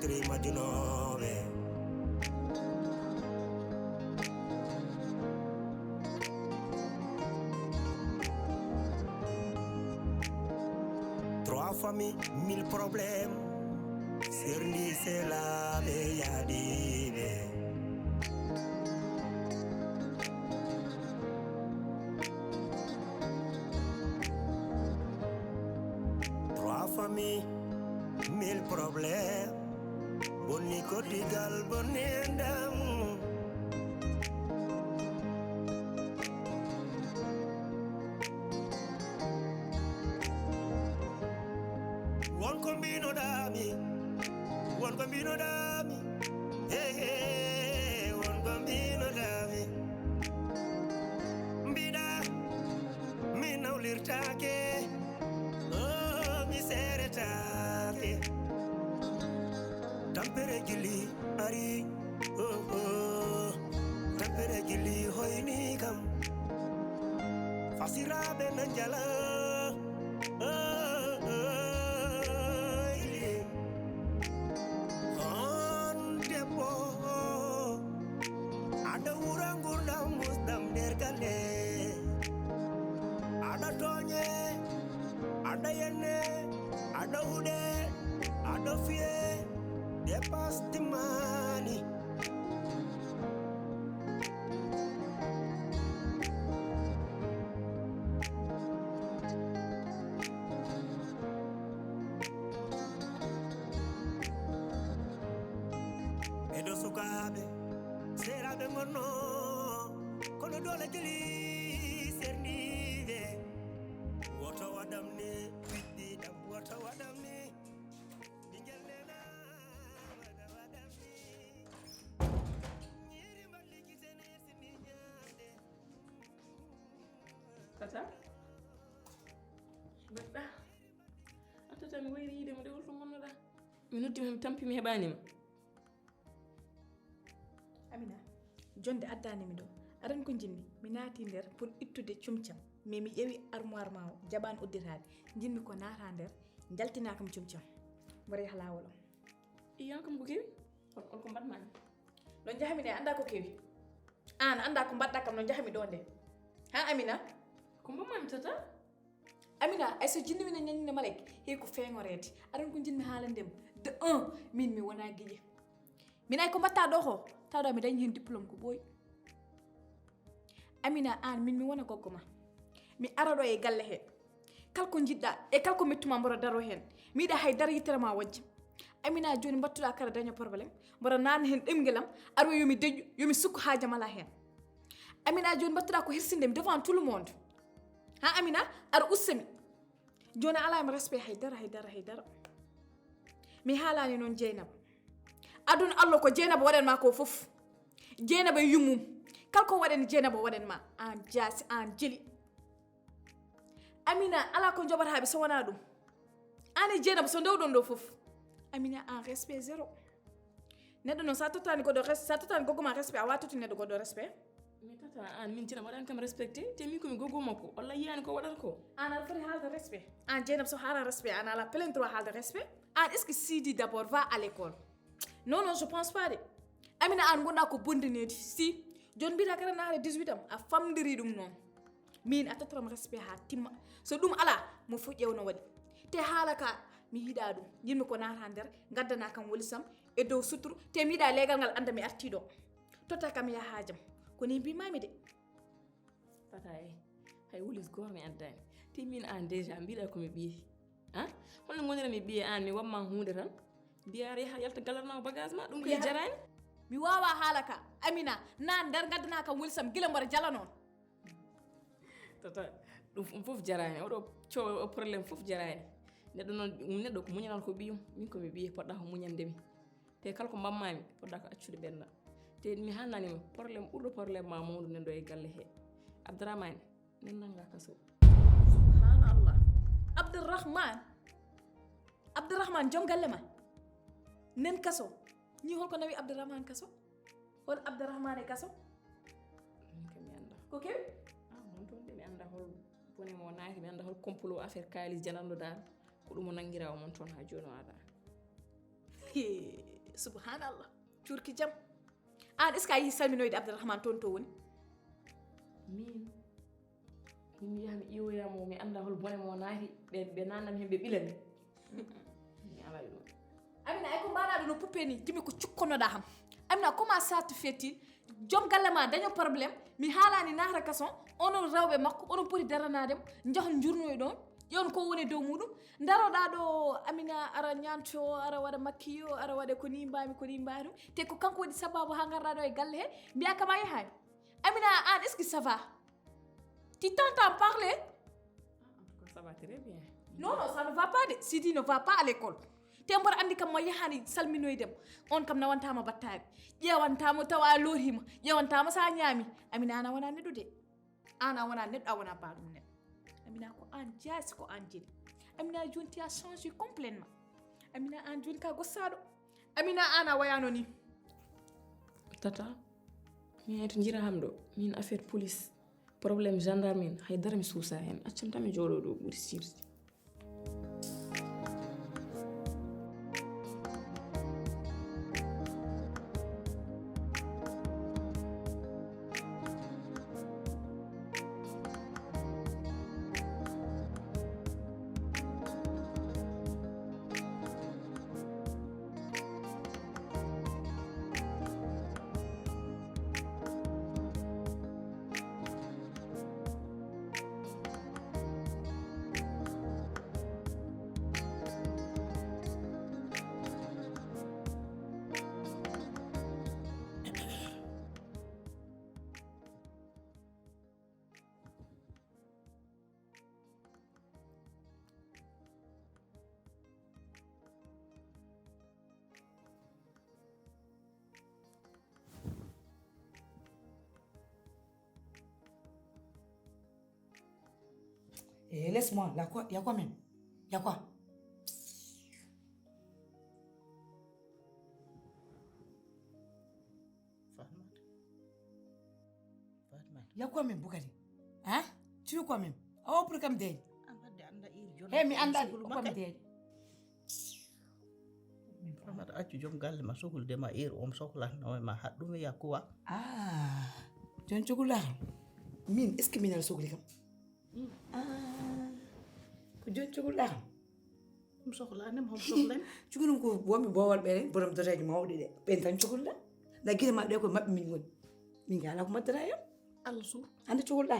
batterie majunooɓe Trois familles, mille problèmes. Serie, c'est la meilleure. Trois familles, mille problèmes. Boni cordigal, boni ndam. One combino dami, one combino dami, hey hey, one combino dami. Mbida, mi naulirtake, oh mi seretake. Tampere gili ari, oh oh, tampere gili hoini kam. Fasirabe nanjala, oh. Ada yene, ada ude, ada fie, dépasse the money. Edo sukabe, serabe mono, kono dole gili sernive. Water wadamne, fiti dam water wadamne. Dingelena wadamne. Nyeri maliki tene sininyande. Tata? Bada. Atata mi wayri yide mo dewol to monnoda. Mi noddi mi tampi mi hebani ma. Amina, jonde addani mi do. Aran ko jinmi mi naati nder pour ittude cumcam. Mais mi yewi armoire ma jaban udditaade jinmi ko naata nder jaltina kam cumcam bari halawolo iyan kam ko kewi on ko mbatma don jahami ne anda ko kewi an anda ko mbadda kam non jahami do nde ha Amina ko mbamam tata Amina ay so jinmi ne nyannine malek he ko feŋorede aran ko jinmi haalandem de 1 min mi wona gije min ay ko mbatta do ho tawda mi dañi hen diplôme ko boy Amina an min mi wona goggoma mi arado e galle he kalko jidda e kalko mettuma mboro daro hen mi da hay dar yitere ma wajji Amina joni battuda kala daño problème mboro nan hen demgelam arwo yomi deju yomi sukko haaja mala hen Amina joni battuda ko hirsinde devant tout le monde ha Amina ar ussemi joni ala mi respect hay dara mi halani non Jeynaba adun Allah ko Jeynaba waden ma ko fof Jeynaba yumum kalko waden Jeynaba waden ma an jasi an jeli Amina ala ko jobataabe so wana dum ani Jeynaba so ndewdon do fof Amina en respect zéro neddo non sa totani ko do respect sa totani gogo ma respect a watuti neddo go do respect mi tata an min Jeynaba wadan kam respecté te mi ko mi gogo makko walla yiyani ko wadata ko an al fari halde respect an Jeynaba so hala respect an ala plein droit halde respect an est-ce que Sidi d'abord va à l'école non je pense pas de Amina an gonda ko bondinedi si jon bita kala naare 18 ans a famdiri dum non min atatram respect ha timma so dum ala mo fu ƴewno wadi te halaka mi yida dum yimmi ko naata nder gaddana kam wolisam e dow suturu te mi yida legal ngal anda mi arti do tota kam ya haajam ko ni bi mami de tata hay wolis gor mi addani te min an déjà mbida ko mi biye han holno ngonira mi biye an mi wamma hunde tan biyaare ha yalta galarna bagage ma dum kay jarani mi wawa halaka Amina nan nder gaddana kam wolisam gila mbara jala non tata dum fof jarani odo ciow problème fof jarani neddo non neddo ko muñanal ko biyum min ko mi biye podda ko muñandemi te kala ko mammami podda ko accude benda te mi hanani mo problème burdo problème ma modu nendo e galle he Abdourahmane nen nanga kaso subhanallah Abdourahmane jom galle ma nen kaso ni holko nawi Abdourahmane kaso hol Abdourahmane kaso min kam mi anda ko kewi mon ton de mi anda hol bone mo naati mi anda hol complot affaire kalis janando dal ko dum nangira o mon ton ha joni wada subhanallah curki jam an est ce que a yi salminoyde Abdourahmane toon to woni min yaha mi ƴiwoyamo mi annda hol bone mo naati ɓe nanam hen ɓe ɓilami mi alay ɗum amina ay ko mbaɗaɗo no poupé ni jimi ko cukkonoɗa ham amina comment ça te fait-il joom galle ma daño probléme mi haalani nahra kason onon rewɓe makko onon poti daranademo jahon jurnoy ɗon ƴewn ko woni dow muɗum daroɗa ɗo amina ara ñanto ara waɗa makkiyo ara waɗa ko ni mbami te ko kanko waɗi sababu ha garɗa ɗo e galle he mbiya kama yahani amina an est ce que ça va tu t'entends parler en tout cas ça va très bien non ça ne va pas de Sidi ne va pas à l'école te mboɗo andi kam mo yahani salminoydemo on kam nawantama battaɓe ƴewantamo tawa lorima ƴewantama sa ñaami amina an a wona neɗɗo de an a wona neɗɗo a wona baɗum neɗɗo amina ko an jaasi ko an jeeɗi amina joni ti a changé complètement amina an joni ka gossaɗo amina an a wayano ni tata min to jira ham ɗo min affaire police probléme gendarme en haydara mi suusa hen accam tan mi jooɗo ɗo ɓuuri sirde Laisse-moi, il y a quoi même? Il y a quoi? Il y a quoi même, Boukari? Hein? Tu veux quoi même? Oh, pour comme des. Eh, mais anda, comme des. Famata accu jom galle ma sohlude ma om sohlatno ma haɗɗum yakkuwa. Ah, jon cogula. Min, est-ce que min ala sohli kam? Ko jon cogula. Hom sohlanem, hom sohlan. Cugunum ko wonɓe bowal ɓe borom dotaji mawɗe ɗe ɓen tan cohluɗa nda guine ma ɗe ko maɓɓe min woni min ga ala ko maddata yam Allah suur ande cohluɗa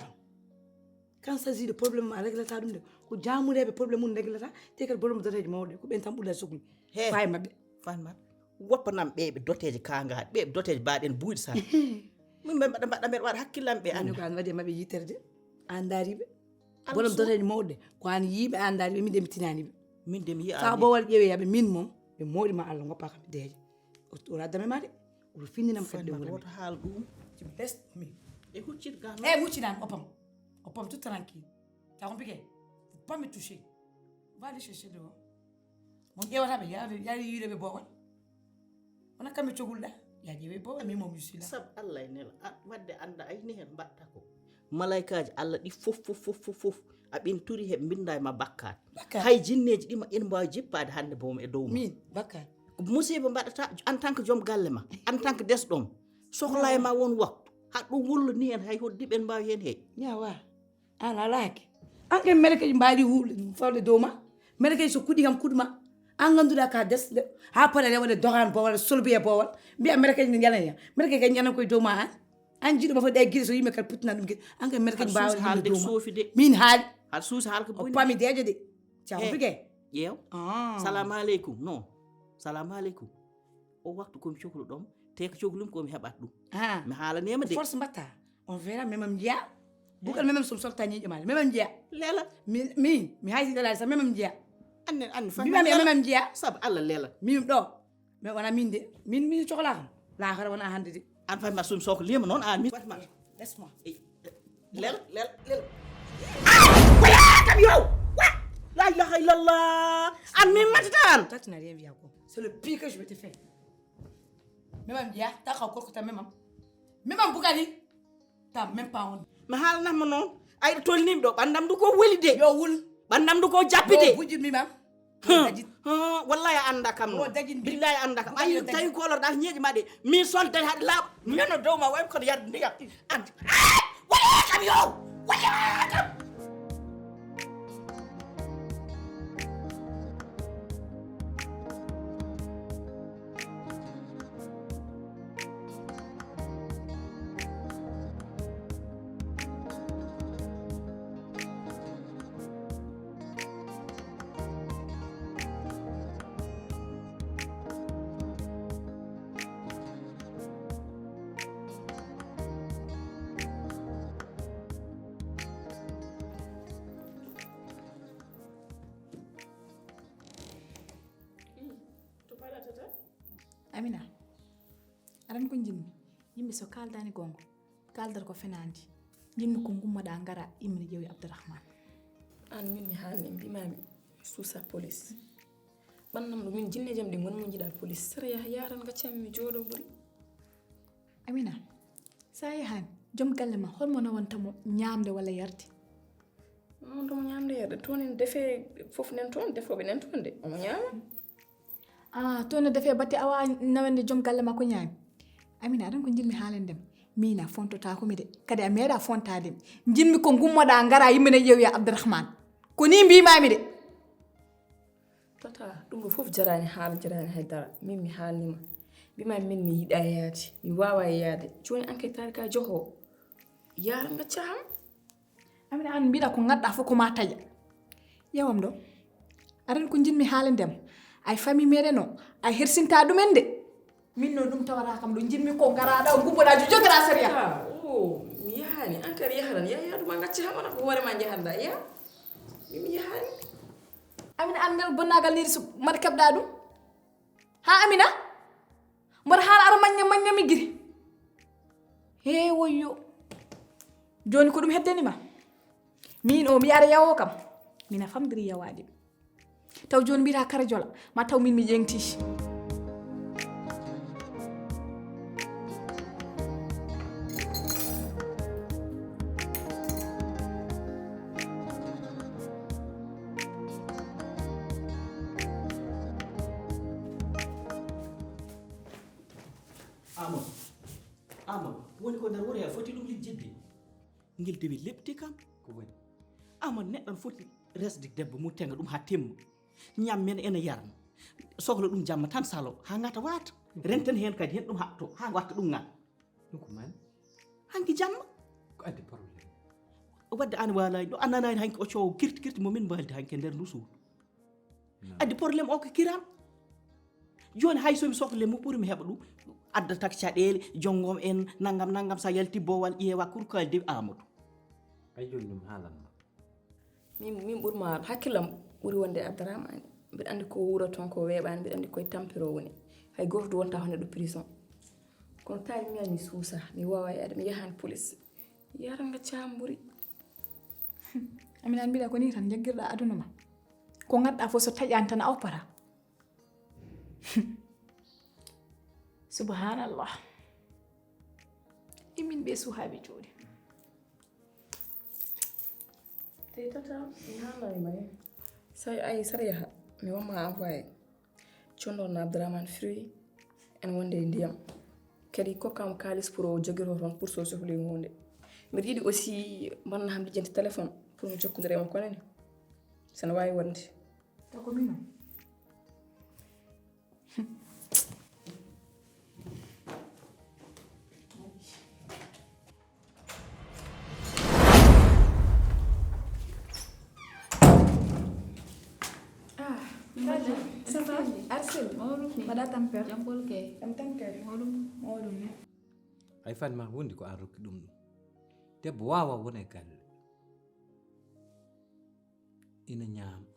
quand s'agit de probléme ma réglata ɗum de ko jamureɓe probléme mum réglata te kadi borom dotaji mawɗe ko ɓen tan ɓuɗɗa sohli faye maɓɓe fanmat woppanam ɓeɓe doteje kangaɗe ɓeɓe doteje mbaɗen buuɗi sa min mbaɗa mbeɗa waɗa hakkillam ɓe ande ko an waɗi maɓɓe yitere de an daariɓe borom dotaji mawɗe ko an yiiɓe an daariɓe min ɗemi tinaniɓe min de mi yi'a sa bowal ƴeewe yaɓe min moom ɓe moɗima Allah goppa kam deeje o raddame ma de oto finninam kadi fanmat woto haal ɗum tu me laisses me e huccit ga huccinan oppam tout tranquille t'as compris faut pas me toucher va aller chercher dehors mon ƴewataɓe yaade yiireɓe bowal wona kamɓe cogulɗa ya ƴeewe bowal min moom je suis là sab Allah e nela wadde anda ayni hen mbatta ko malaikaji Allah ɗi fof aɓin turi heɓe binda e ma bakkat hay jinneji ɗima ina mbawi jippade hande boom e dow min bakkat musiba mbaɗata en tant que joom galle ma en tant que desɗom sohla e ma won waktu haɗɗum wullani hen hay hoddiɓe en mbawi hen heeƴ ñawa an alaake an ken melkeji mbaɗi fawde dow ma melkeji so kuɗi kam kuɗma an ganduɗa ka desɗe ha paɗa rewade dogan bowal solbi e bowal mbiya melkeji ne ñanaya melkeji kay ñanan koye dow ma an jiɗoma fo ɗe guiɗe so yimɓe kadi puttina ɗum guiɗe an ken melkeji mbawa haalde soofi de min haali haɗa suusa haala ko o pami deejo de cawbi ke ƴeew salamu aleykum non salamu aleykum o waktu komi cohlu ɗom te ko cohlumi komi heɓat ɗum mi haalanema de force mbatta on verra memam jeeya bugal memam som solta ñiiƴo maɗa memam jeeya lela min mi haysi ɗelade sa memam jeeya annen mbimami e memam jeeya saabu Allah lela min ɗo mais wona min de min cohla kam laakara wona hande de an fayma sum sohlima noon an mi fatma laisse-moi lela kam yow la ilaha illallah an min matatan toi tu n'as rien vu encore c'est le pire que je vais te faire memam jeeya ta xaw korko ta memam bugani ta même pas on mi haalanama noon ayɗo tolnimi ɗo ɓandam du ko weli de yo wul ɓandam du ko jappi de bujji mimam wallahi anda kam no billahi anda kam ayi tawi kolorɗa ñeeƴi ma ɗe min solde haɗe laaɓa mino dow ma way kono yarde ndiyam andi walla kam yo walla kam Amina aran ko jinmi yimɓe so kaldani gongo kaldata ko fenandi jinmi ko gummaɗa ngara immi ƴeewi Abdourahmane an min mi haalni mbimami suusa police ɓannam ɗo min jinne jam ɗi gonmo jiiɗa police sara yaha yaran gaccami mi jooɗo ɓuuri Amina sa yahani joom galle ma holmo nawantamo ñamde walla yarde non tomo ñamde yarde toon en defe fof nen toon defoɓe nen toon de omo ñaama to no defe batte awa nawande joom galle ma ko ñaami Amina aɗan ko jinmi haalen dem min a fontotakomi de kadi a meeɗa fontademi jinmi ko gummoɗa ngara yimmene ƴeewiya Abdourahmane ko ni mbimami de tata ɗum ɗo fof jarani haala jarani haydara min mi haalnima mbimami min mi yiiɗa yaade mi wawa yaade joni an kay tarika joho yara gacca ham Amina an mbiɗa ko gadɗa fof koma taƴa ƴewam ɗo aɗan ko jinmi haalen dem ay famille meɗen o a hersinta ɗumen de min no ɗum tawata kam ɗo jinmi ko garaɗa gummoɗa jogora Série mi yahani an kadi yaharan yaduma gacca ham wona ko hoorema jahanɗa ya mi yahani Amina an ngal bonnagal niri so mbaɗa keɓɗa ɗum ha Amina mbaɗa haala aɗa maññami guiri he woyyo joni ko ɗum heddanima min o mi ara yawo kam mina famdiri yawaɗi taw joni mbiyata kara jola ma taw min mi ƴengti Amadou woni ko nder wuro he foti ɗum lijjidde ngel dewi leɓti kam ko woni Amadou neɗɗon foti resde debbo mum tenga ɗum ha temma ñam men ene yarna sohla ɗum jamma tan salo ha ngata wata renten hen kadi hen ɗum hatto ha watta ɗum ngal ɗum ko mani hanki jamma ko addi probléme wadde an walani ɗo annanani hanki o coowo kirti momin mbaldi hanki nder ndu suudu addi probléme o ko kiram joni hay somi sohle mo ɓuuri mi heɓa ɗum addata caɗele jongom en naggam sa yalti bowal ƴeewa kurkali dewi Amadou ay joni ɗum haalanma min ɓurma hakkillam ɓuuri wonde e Abdourahmane mbiɗa andi ko wuro toon ko weeɓani mbiɗa andi koye tampiro woni hay goto du wonta hono ɗo prison kono tawi miyani mi suusa mi wawa yaade mi yahani police yara gaccam ɓuuri Amina an mbiɗa ko ni tan jaggirɗa aduna ma ko gadɗa fof so taƴani tan a oppata subhanallah imin ɓe suhaaɓe jooɗi te tata mi haalanima hen so ayi sara yaha mi wamma envoyé condorno Abdourahmane fruit en wonde e ndiyam kadi kokkam kalis pour o jogiro toon pour so sohli hunde mbiɗa yiiɗi aussi mbanna ham lijjanti téléphone pour mi jokkodirema konani sene wawi wonde tako mino Arsel mbaɗa tampere jambol kay ɗam tampere moɗum ni ay fanma wondi ko an rokki ɗum ɗum debbo wawa wona e galle ina ñaama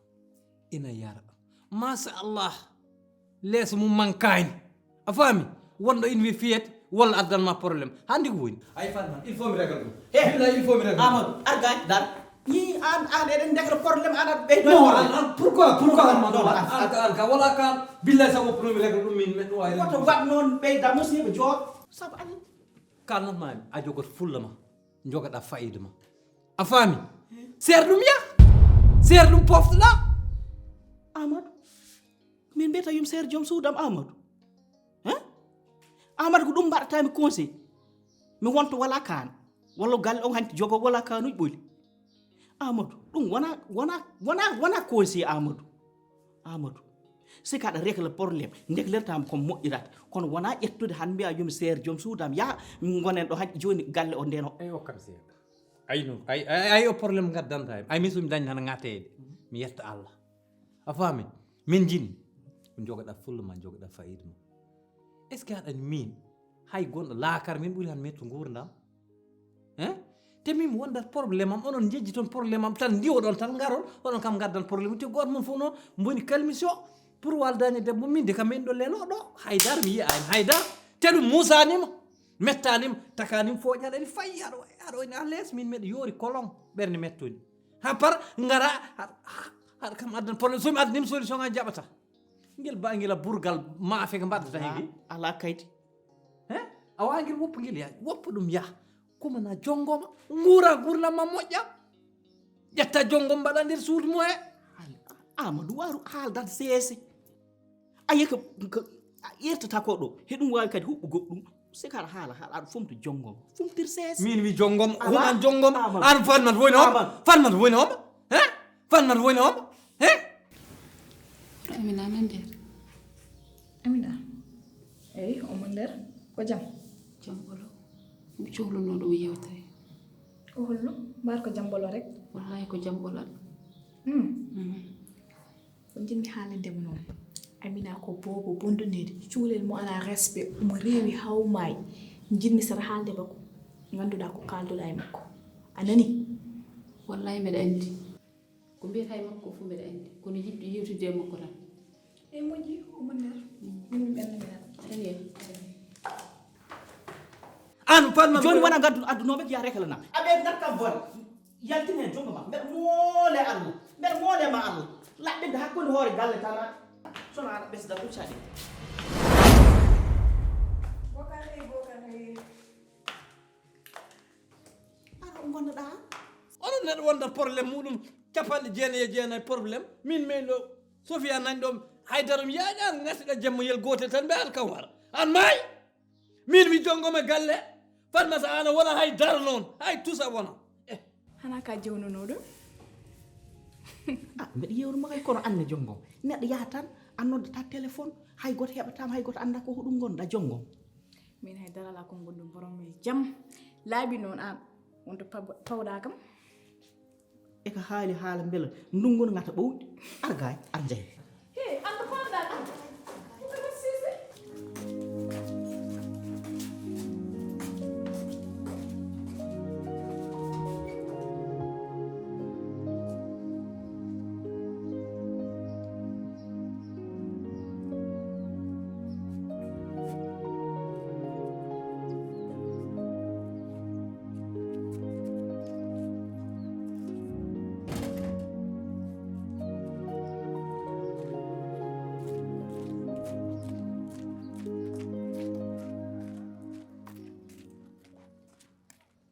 ina yara machallah leeso mum mankani a faami wonɗo ina wi fiyete walla addanma probléme handi ko woni ay fanma il faut mi régle ɗum il faut mi régle Amadou argani dar ni an eɗen degra probléme aɗa ɓeydo non an pourquoi an ka wala kan billahi sago pour mi régle ɗum min men ɗum wawi woto wat noon ɓeyda musiba jooɗo saabu an kalnatmami a jogot fulla ma jogoɗa fayida ma a faami seer ɗum ya seer ɗum poftoɗa Amadou min mbiyata yum seere joom suudam Amadou Amadou ko ɗum mbaɗatami conseil mi wonto wala kaan walla galle on hanti jogo wala kaanuji ɓoli Amadou ɗum wona conseil Amadou si kaɗa régla probléme ndeglertama komo moƴƴirata kono wona ƴettude han mbiya yum seere joom suudam ya gonen ɗo hanti joni galle o ndeno ay hokkam seeɗa ay noon ay o probléme gaddanta ay min somi dañi tan ŋatede mi yetta Allah a faami min jini ko jogoɗa fulla ma jogoɗa fayida ma est ce que aɗani min hay gonɗo laakar min ɓuuri han metto gurdam te min mi wondat probléme am onon jejji toon probléme am tan ndiwoɗon tan garol oɗon kam gaddan probléme te goto mon fof noon boni kalmission pour waldani debbo min de kam min ɗo leno ɗo haydara mi yiyani haydara te ɗum musanima mettanima takanima foƴaɗani fayi aɗa woni a lees min meɗa yoori kolon ɓerde mettoni ha par gara haɗa kam addan probléme somi addanima solution ngaji jaɓata guel bangel a burgal maafe ko mbaddata hegi ala kayti a wawi guel woppa guel yaji woppa ɗum yaha komana jongoma guura gurnamma moƴƴa ƴetta jongoma mbaɗa nder suudu mo he Amadou waru haaldan seese ayi ko ƴertata ko ɗo heɗum wawi kadi huɓɓu goɗɗum si kaɗa haala aɗa fomto jongoma fomtir seese min wi jongoma human jongoma an fanmat woni homo fanmat woni homo fanmat woni homo Amina nan nder Amina eyi omo nder ko jam jambolo mi cohluno ɗum yewtere ko hollo mbar ko jambolo rek wallahi ko jambolal ko jinmi haalindemo noon Amina ko bobo bondonede cuulel mo ala respect omo rewi hawmayi jinmi sara haalde makko ganduɗa ko kalduɗa e makko a nani wallahi mbeɗa andi ko mbiyata e makko fof mbeɗa andi kono yiɗɗo yewtude e makko tan e moƴƴi omo nder min ɓennaminata ani an fanmat joni wona gaddu addunoɓe jiya réclana aɓe gatkam bone yaltine hen jongo ma mbeɗa moole Allah mbeɗa moolema Allah laɓɓinde hakkude hoore galle tana sono aɗa ɓesda ɓuccaɗe bokare aɗa gonnoɗa onon neɗɗo wondat probléme muɗum capanɗe jeenayi probléme min min ɗo Sofia nani ɗo haydara mi yaƴani gasiɗa jemmo yel gotel tan mbe an kam wara an maayi min mi jongoma galle farmata an a wona haydara noon hay tous a wona hana ka jewnuno ɗum mbeɗa yewruma kay kono anne jongom neɗɗo yaha tan a noddata téléphone hay goto heɓatama hay goto anda ko hoɗum gonɗa jongom min hay darala ko gonɗum borom e jam laabi noon an wonto pawɗa kam e ko haali haala beela ndungon ngata ɓowɗi ar gay ar jeey anda pawɗa kam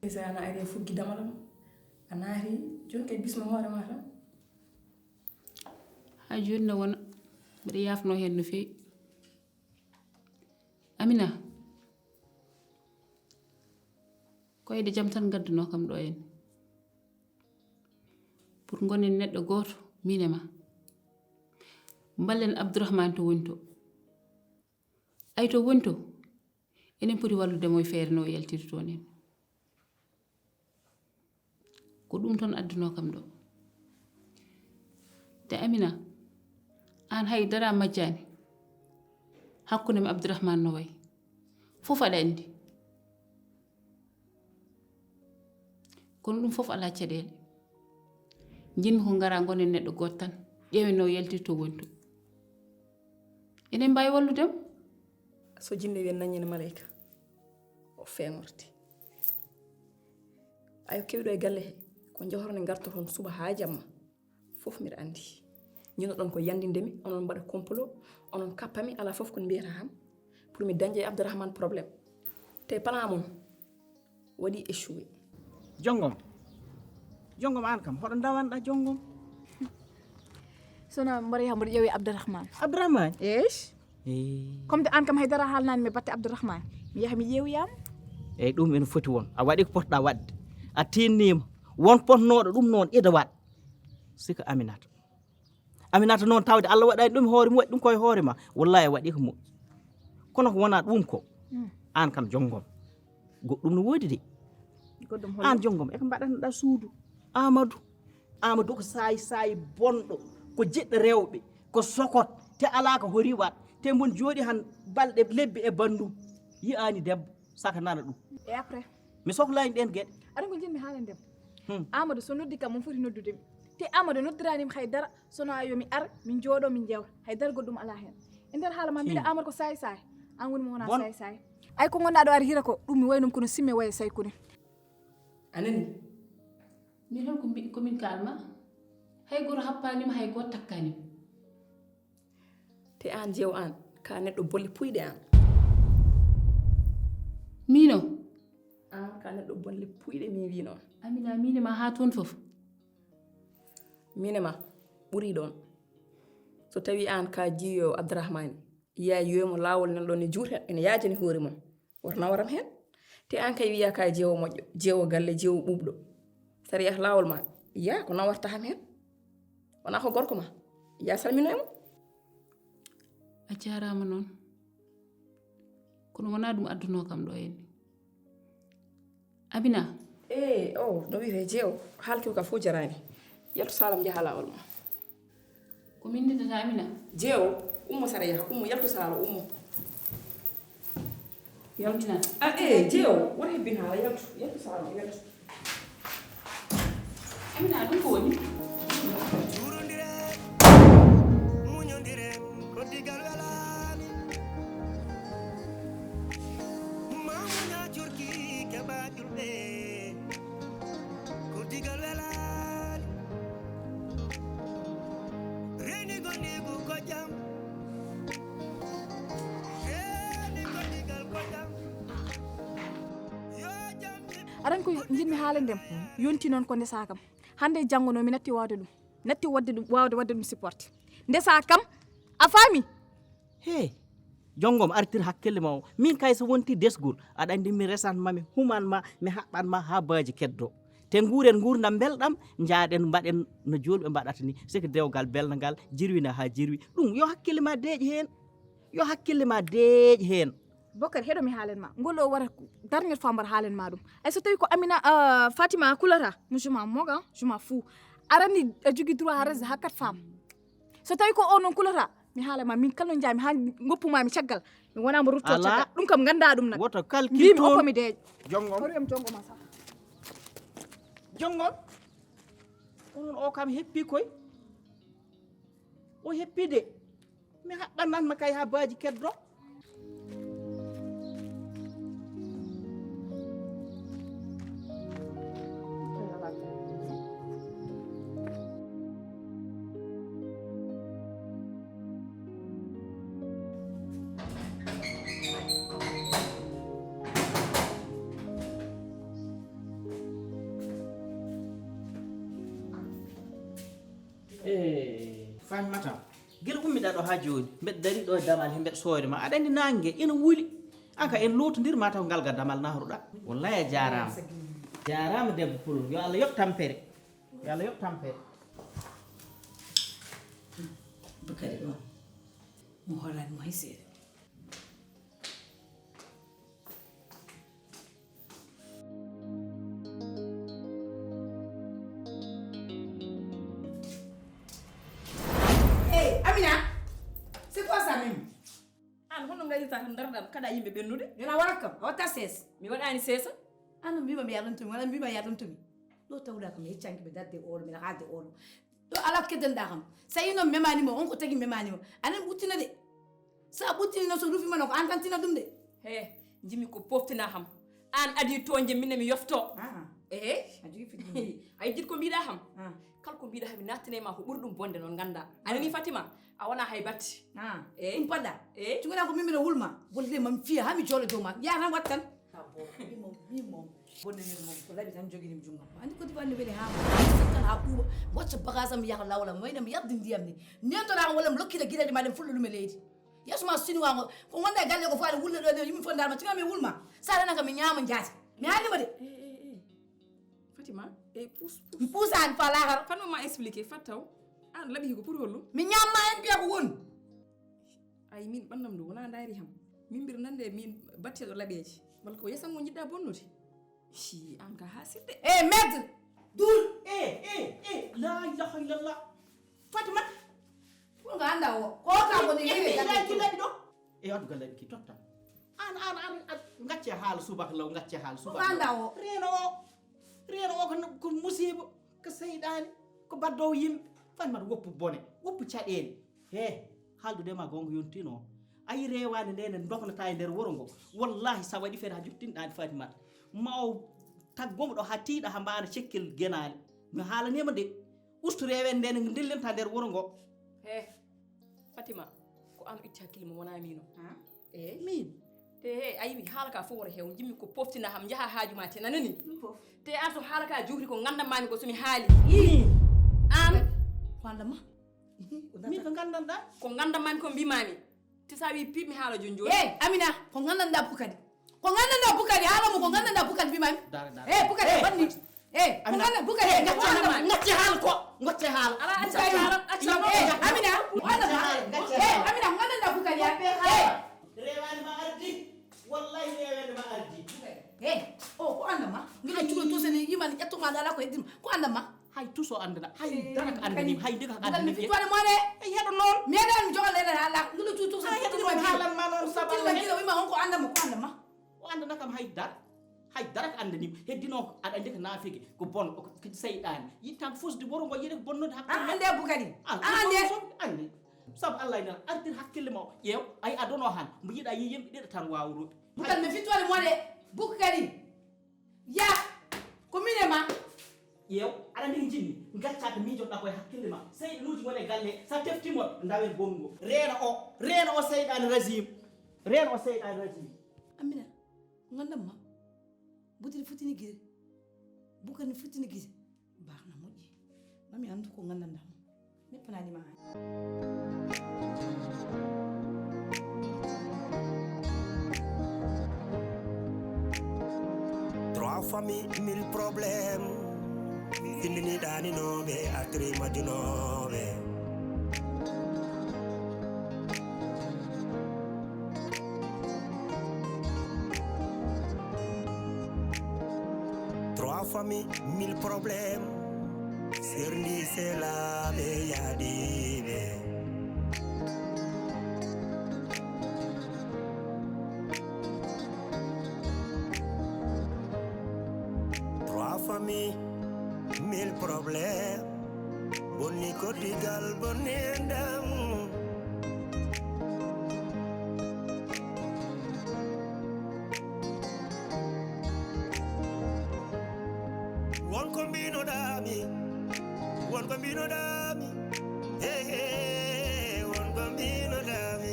isa ana ari fuggi damalam anaari joni kay bisma hoore ma tan ha joni ne wona mbiɗa yafno hen no fewi Amina koyde jam tan gadduno kam ɗo en pour gonen neɗɗo goto min e ma ballen Abdourahmane to woni to ay to woni to enen poti walludemo e feere no yaltirde toon en ko ɗum toon adduno kam ɗo te Amina an hay dara majjani hakkunde mi Abdourahmane no way fof aɗa andi kono ɗum fof ala caɗele jinmi ko ngara gonen neɗɗo goto tan ƴeewen no yaltirto woni to enen mbawi walludemo so jinne wen naññene malayka o feŋorte ayo kewɗo e galle he ko jahorne garta toon suba ha jamma fof mbiɗa andi ñino ɗon ko yandindemi onon mbaɗa complot onon kappami ala fof ko mbiyata ham pour mi dañde e Abdourahmane probléme te plan mum waɗi échoué jongom an kam hoɗo dawanɗa jongom sono mbari hambar yewi Abdourahmane Abdourahmane eesh eh comme de an kam haydara haalnani mi batte Abdourahmane mi yaha mi yeewoyama eyi ɗum ene foti won a waɗi ko potɗa wadde a tinnima won potnoɗo ɗum noon ida waɗ sika Aminata noon tawde Allah waɗani ɗum hoore mum waɗi ɗum koye hoore ma wallahi waɗi ko moƴƴi kono ko wona ɗum ko an kam jonggom goɗɗum no woodi de goɗɗum an jonggom eko mbaɗanoɗa suudu Amadou ko sayi bonɗo ko jiɗɗo rewɓe ko sokot te ala ko hori wat te mon jooɗi han balɗe lebbi e bandum yi'ani debbo saka nana ɗum e après mi sohlani ɗen gueɗe aɗa ko jinmi haalande Amadou so noddi kam mon foti noddudemi te Amadou noddiranimi haydara sono yomi ar min jooɗo min jewta haydara goɗɗum ala hen e nder haala ma mbiɗa Amadou ko sayi an woni mo wona sayi ay ko gonɗa ɗo ari hira ko ɗum mi waynum kono simme waya saykuni anani min holko mbiɗi komin kalma hay goto happanima hay goto takkanima te an jeew an ka neɗɗo bolle puyɗe an mino an ka neɗɗo bolle puyɗe min wi noon Amina minema ha toon foof minema ɓuuri ɗon so tawi an ka jiyowo Abdourahmane yiya yiyoymo lawol nan ɗon e juuta ene yaajani hoore mum warna waram hen te an kay wiya ka jeewo moƴƴo jeewo galle jeewo ɓuuɓɗo saɗa yaha lawol ma ya ko nawarta ham hen wona ko gorko ma ya salmino e mum a jarama noon kono wona ɗum adduno kam ɗo henni Amina no wiyete jeewo haalkiwo ka fof jarani yaltu salam jaha lawol ma ko min ndedata Amina jeewo ummo saɗa yaha ummo yaltu sala ummo Amina jeewo woto hebbin haala yaltu sala yaltu Amina ɗum ko woni Jurondire, muñondire, ko digal welani. Mamuña jurki keɓa julɓe, ko digal welani. Reni gondigu ko jam, reni gondigal ko jam. Yo jam aɗan ko jinmi haalandem yonti noon ko ndesa kam hande janggo no mi natti wawde wadde ɗum supporté ndesa kam a faami he jonggom artir hakkille ma o min kay so wonti desgol aɗa andi mi resantmami humanma mi haɓɓanma ha baaji keddo te nguuren gurdam belɗam jaaɗen mbaɗen no jolɓe mbaɗata ni siko dewgal belɗo ngal jirwina ha jirwi ɗum yo hakkille ma deeƴi hen Bokar heɗo mi haalen ma ngol o wara dernière fois mbar haalen ma ɗum ay so tawi ko Amina Fatima kulata mo je m'en moque je m'en fous arani a jogui droit ha resde ha 4 femmes so tawi ko o noon kulata mi haala ma min kala no jaami ha goppumami caggal mi wonama rutto caggal ɗum kam ganda ɗum nag woto mbimi calcule oppomi deeƴo jonggom horyam jongoma sa jonggom onon o kam heppi koy o heppi de mi haɓɓananma kay ha baaji keddo fammata guila ummiɗa ɗo ha joni mbeɗa dari ɗo e damal he mbeɗa soore ma aɗa andi nangue ina wuuli aka en lotodir mataw ngalga damal nahruɗa wallahi a jarama debbo Poular yo Allah yoɓ tampere Bakari ɗon mo hollani mo hay seeɗa Amina, c'est quoi ça même? an hono gayrita kam dardam kada yimɓe ɓennude Yona wara kam, a watta sees. mi waɗani seesa Anu mbima mi yaɗantumi wala mbima yaɗantumi. Ɗo tawɗa kam yeccanki ɓe dadde oɗo mbiɗa haalde oɗo. Ɗo ala keddanɗa kam. So yi noon memanimo on ko tagi memanimo. Anen ɓuttina de. Sa ɓuttinino so rufimano ko an tan tina ɗum de. he jimi ko poftina ham an adi toñje minne mi yofto A jogui fiɗɗi. ay jiɗ ko mbiɗa ham kala ko mbiɗa hami nattane ma ko ɓuuri ɗum bonde noon ganda anani Fatima a wona hay batti Ɗum paɗɗa. Cugoɗa ko mimino wulma. Bolde mam fiya ha mi jooɗo dow ma. Ya tan wattan. Mimom. Bondenir mom ko laɓi tan joguinim junggam. Andi ko diwanni weɗe ha tan ha ka ku wacce bagazam ya Allah wala moy dem yaddi ndiyam ni nento na wala lokki da gidade ma dem fullu me leedi yasuma sinu wango ko wonda galle ko faade wulle do yimi fonda ma tinga me wulma sara nanga mi nyama njaati mi handi ma de Fatima pousse pusan fala har fan ma expliquer fataw an labi ko pour hollu mi nyamma en biya ko won ay min bandam do wona ndaari ham min bir nande min batte do labeji wal ko yesam mo jidda bonnude si an ka hasidde maître dul la ilaha illallah Fatima ko nga anda wo ko ka ko ni e adu galle ki totta an ngacce haal subak law ngacce haal subak anda wo reno o ko musiba ko seydani ko baddo yimbe fan mat woppu bone woppu caɗele haaldude ma gonga yontino ayi rewani ndene doknata e nder wuro ngo wallahi sa waɗi feere ha juttinɗani Fatimata maw taggomo ɗo ha tiiɗa ha mbaana cekkil genali mi haalanima de ustu rewen ndene dillenta nder wuro ngo Fatima ko an itti hakkille mo wona mino min te ayi haala ka fof wora hew jimmi ko poftina ham jaha haajuma te nanani te an so haala ka juhri ko gandamami ko somi haali an fandama min ko gandanɗa ko gandamami ko mbimami te sa wi piip mi haala joni joni Amina ko gandanɗa bukadi haala mo ko gandanɗa bukadi mbimami bukadi wanni ko ganda bukadi ngacce haala ko ngacce haala ala acca haala Amina Amina ko gandanɗa bukadi rewani ma ardi wallahi rewani ma ardi ko andama ngiɗa cuɗo to sene yimani ƴettoma dala ko heddima ko andama hay tuso andana hay dara ko andanima hay diga ko andanima fitore mone heɗo noon meɗen mi jogal leyɗen haala ngiɗa cuɗo to sene heɗo noon haalanma noon sabatilma guila wima on ko andama o andana kam hay dara ko andanima heddino aɗa andi ko naafiki ko bon ko seyɗani yittan ko fusde woro ngo yiɗi ko bonnude hakkille ande bukadi ande sabu Allah ina artir hakkille ma ƴeew ay adono han mo yiɗa yi yimɓe ɗiɗo tan wawrude bukadi mi fitore mone bukadi ya ko minema ƴeew aɗa andi ko jinmi gacca ko miijoɗɗa koye hakkille ma seyɗanuji wone galle sa teftimoɓe ndawen bongo reena o seyɗani régime Amina gandamma budiri futini gire bukani futini gire baxna moƴƴi mami andu ko gandandama neppananima Trois familles, mille problèmes. Findini dani nobe, atri madinobe. Trois familles, mille problèmes. Sirni c'est la yadibe. Famille, mille problèmes. Boni kodigal bonendam. Won kombino dami. Hey, won kombino dami.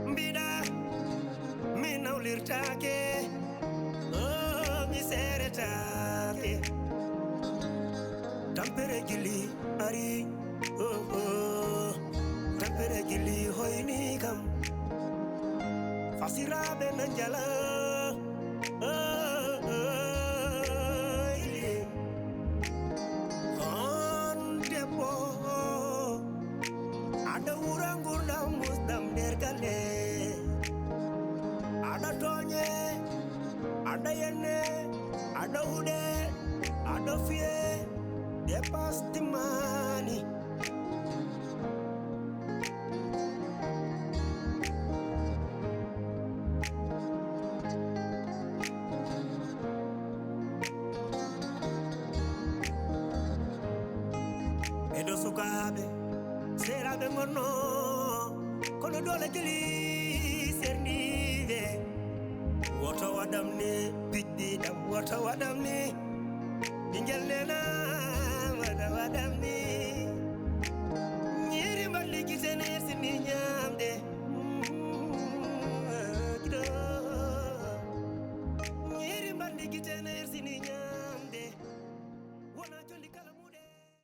Mbida, mi naulirtake. Serie tampere gili ari tampere gili hoyni kam fasiraɓe nanjala on debbo aɗa wura gurdam musdam nder galle aɗa toñe aɗa yenne aɗa huɗe aɗa fiye dépasse dimani eɗo sukaɓe seraɓe gonno kono dole jeli serniɓe woto waɗam ni piɗɗiɗam woto waɗam ni ɓingel nena waɗam ni ñiri mballi gitene sini ñamde ñiri mballi gitene sini ñamde wona jolli kala